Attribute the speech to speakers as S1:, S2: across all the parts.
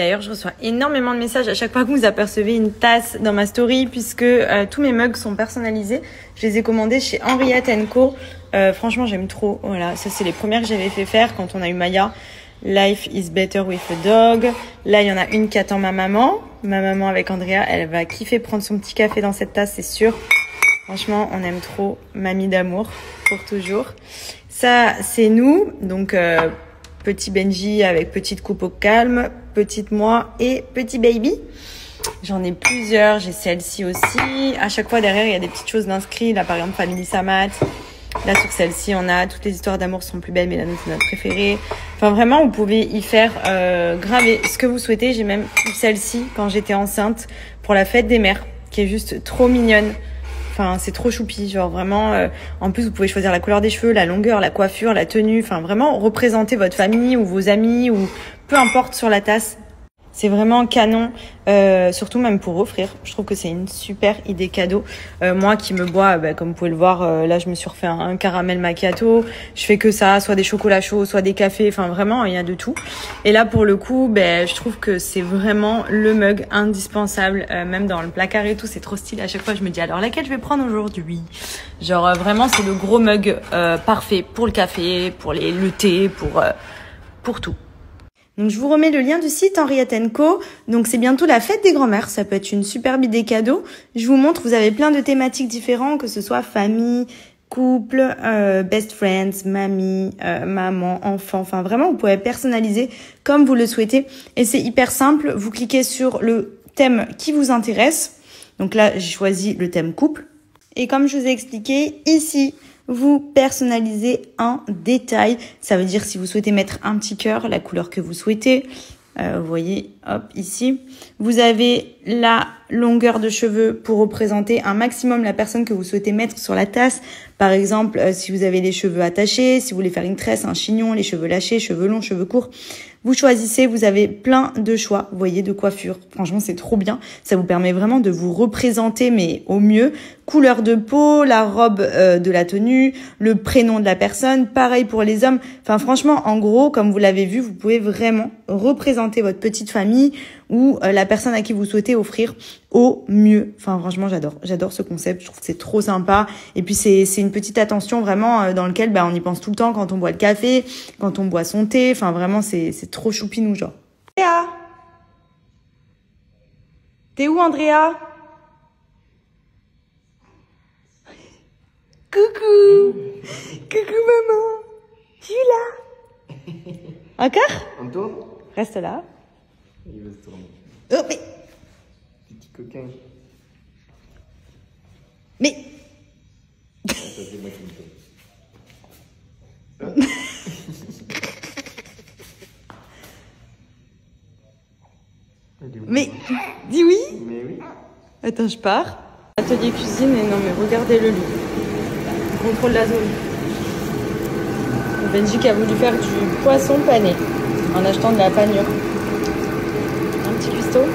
S1: D'ailleurs, je reçois énormément de messages à chaque fois que vous apercevez une tasse dans ma story puisque tous mes mugs sont personnalisés. Je les ai commandés chez Henriette & Co. Franchement, j'aime trop. Voilà, ça c'est les premières que j'avais fait faire quand on a eu Maya. Life is better with a dog. Là, il y en a une qui attend ma maman. Ma maman avec Andrea, elle va kiffer prendre son petit café dans cette tasse, c'est sûr. Franchement, on aime trop. Mamie d'amour pour toujours. Ça, c'est nous. Donc, petit Benji avec petite coupe au calme, petite moi et petit baby. J'en ai plusieurs, j'ai celle-ci aussi. À chaque fois derrière, il y a des petites choses d'inscrits. Là, par exemple, Family Samat. Là, sur celle-ci, on a toutes les histoires d'amour sont plus belles, mais la nôtre, c'est notre préférée. Enfin, vraiment, vous pouvez y faire graver ce que vous souhaitez. J'ai même eu celle-ci quand j'étais enceinte pour la fête des mères, qui est juste trop mignonne. Enfin, c'est trop choupi, genre vraiment. En plus, vous pouvez choisir la couleur des cheveux, la longueur, la coiffure, la tenue. Enfin, vraiment représenter votre famille ou vos amis ou peu importe sur la tasse. C'est vraiment canon, surtout même pour offrir. Je trouve que c'est une super idée cadeau. Moi qui me bois, comme vous pouvez le voir, là je me suis refait un caramel macchiato. Je fais que ça, soit des chocolats chauds, soit des cafés. Enfin vraiment, il y a de tout. Et là pour le coup, je trouve que c'est vraiment le mug indispensable, même dans le placard et tout. C'est trop stylé. À chaque fois, je me dis alors laquelle je vais prendre aujourd'hui. Genre vraiment, c'est le gros mug parfait pour le café, pour le thé, pour tout. Donc, je vous remets le lien du site Henriette & Co. Donc, c'est bientôt la fête des grands-mères. Ça peut être une superbe idée cadeau. Je vous montre, vous avez plein de thématiques différentes, que ce soit famille, couple, best friends, mamie, maman, enfant. Enfin, vraiment, vous pouvez personnaliser comme vous le souhaitez. Et c'est hyper simple. Vous cliquez sur le thème qui vous intéresse. Donc là, j'ai choisi le thème couple. Et comme je vous ai expliqué, ici, vous personnalisez en détail. Ça veut dire si vous souhaitez mettre un petit cœur, la couleur que vous souhaitez. Vous voyez, hop, ici. Vous avez la longueur de cheveux pour représenter un maximum la personne que vous souhaitez mettre sur la tasse. Par exemple, si vous avez les cheveux attachés, si vous voulez faire une tresse, un chignon, les cheveux lâchés, cheveux longs, cheveux courts. Vous choisissez, vous avez plein de choix, vous voyez, de coiffure. Franchement, c'est trop bien. Ça vous permet vraiment de vous représenter, mais au mieux. Couleur de peau, la robe de la tenue, le prénom de la personne. Pareil pour les hommes. Enfin, franchement, en gros, comme vous l'avez vu, vous pouvez vraiment représenter votre petite famille ou la personne à qui vous souhaitez offrir au mieux. Enfin, franchement, j'adore ce concept. Je trouve que c'est trop sympa. Et puis, c'est une petite attention vraiment dans lequel on y pense tout le temps quand on boit le café, quand on boit son thé. Enfin, vraiment, c'est trop choupinou, genre. Andrea, t'es où, Andrea? Coucou. Coucou, maman. Tu es là? Encore?
S2: On tourne?
S1: Reste là.
S2: Il va se tourner.
S1: Oh, mais...
S2: Petit coquin.
S1: Mais...
S2: Ça, c'est moi qui me fais.
S1: Mais... Dis oui.
S2: Mais oui.
S1: Attends, je pars. Atelier cuisine, et non mais regardez le lit. Contrôle la zone. Benji qui a voulu faire du poisson pané en achetant de la panure. Un petit cuistot.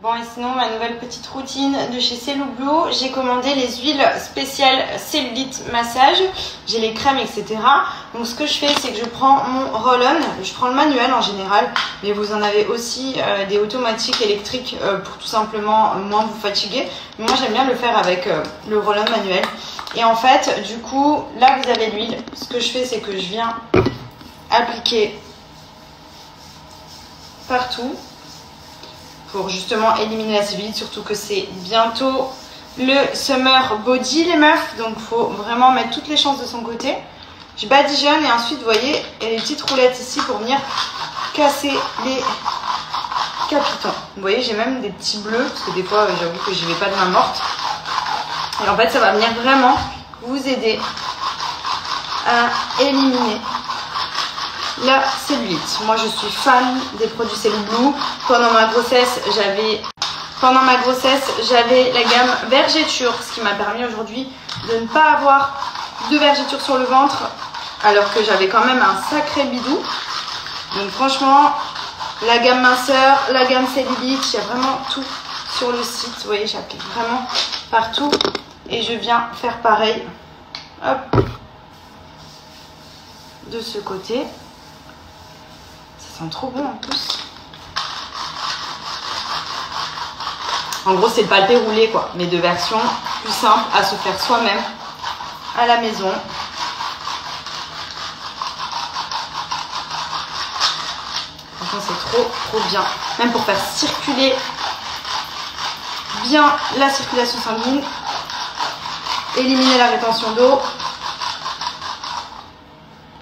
S1: Bon, et sinon, ma nouvelle petite routine de chez Cellublue, j'ai commandé les huiles spéciales cellulite massage. J'ai les crèmes, etc. Donc, ce que je fais, c'est que je prends mon roll-on. Je prends le manuel en général, mais vous en avez aussi des automatiques électriques pour tout simplement moins vous fatiguer. Mais moi, j'aime bien le faire avec le roll-on manuel. Et en fait, du coup, là, vous avez l'huile. Ce que je fais, c'est que je viens appliquer partout. pour justement éliminer la cellulite, surtout que c'est bientôt le summer body les meufs, donc faut vraiment mettre toutes les chances de son côté. Je badigeonne et ensuite vous voyez il y a les petites roulettes ici pour venir casser les capitons. Vous voyez j'ai même des petits bleus parce que des fois j'avoue que j'y vais pas de main morte. Et en fait ça va venir vraiment vous aider à éliminer la cellulite. Moi je suis fan des produits Cellublue. Pendant ma grossesse j'avais la gamme vergéture, ce qui m'a permis aujourd'hui de ne pas avoir de vergéture sur le ventre alors que j'avais quand même un sacré bidou. Donc franchement la gamme minceur, la gamme cellulite, il y a vraiment tout sur le site. Vous voyez j'applique vraiment partout et je viens faire pareil, hop, de ce côté. Ça sent trop bon en plus. En gros c'est le pâté roulé quoi, mais de version plus simple à se faire soi-même à la maison. Franchement c'est trop bien, même pour faire circuler bien la circulation sanguine, éliminer la rétention d'eau. Vous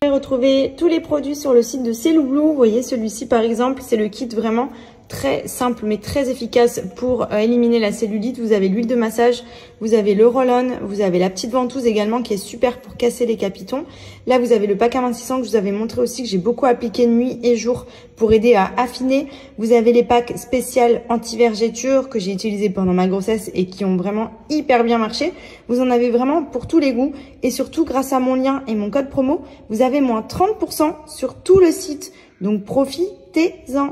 S1: pouvez retrouver tous les produits sur le site de Cellublue. Vous voyez celui-ci par exemple, c'est le kit vraiment très simple mais très efficace pour éliminer la cellulite. Vous avez l'huile de massage, vous avez le roll-on, vous avez la petite ventouse également qui est super pour casser les capitons. Là vous avez le pack amincissant que je vous avais montré aussi, que j'ai beaucoup appliqué nuit et jour pour aider à affiner. Vous avez les packs spécial anti-vergéture que j'ai utilisé pendant ma grossesse et qui ont vraiment hyper bien marché. Vous en avez vraiment pour tous les goûts et surtout grâce à mon lien et mon code promo, vous avez moins 30% sur tout le site. Donc profitez-en.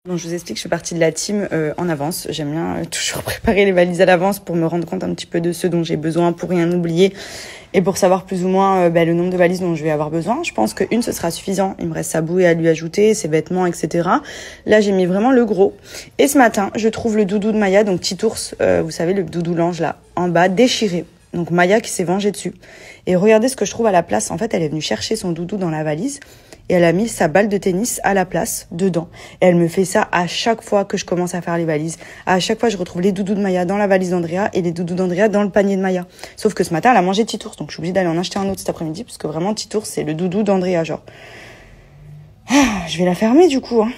S1: Donc je vous explique, je suis partie de la team en avance. J'aime bien toujours préparer les valises à l'avance pour me rendre compte un petit peu de ce dont j'ai besoin pour rien oublier et pour savoir plus ou moins le nombre de valises dont je vais avoir besoin. Je pense qu'une ce sera suffisant. Il me reste sa bouée à lui ajouter, ses vêtements, etc. Là j'ai mis vraiment le gros. Et ce matin, je trouve le doudou de Maya, donc petit ours, vous savez le doudou l'ange là, en bas, déchiré. Donc Maya qui s'est vengée dessus. Et regardez ce que je trouve à la place. En fait, elle est venue chercher son doudou dans la valise. Et elle a mis sa balle de tennis à la place, dedans. Et elle me fait ça à chaque fois que je commence à faire les valises. À chaque fois, je retrouve les doudous de Maya dans la valise d'Andrea et les doudous d'Andrea dans le panier de Maya. Sauf que ce matin, elle a mangé Titours. Donc, je suis obligée d'aller en acheter un autre cet après-midi parce que vraiment, Titours, c'est le doudou d'Andrea, genre. Ah, je vais la fermer, du coup, hein.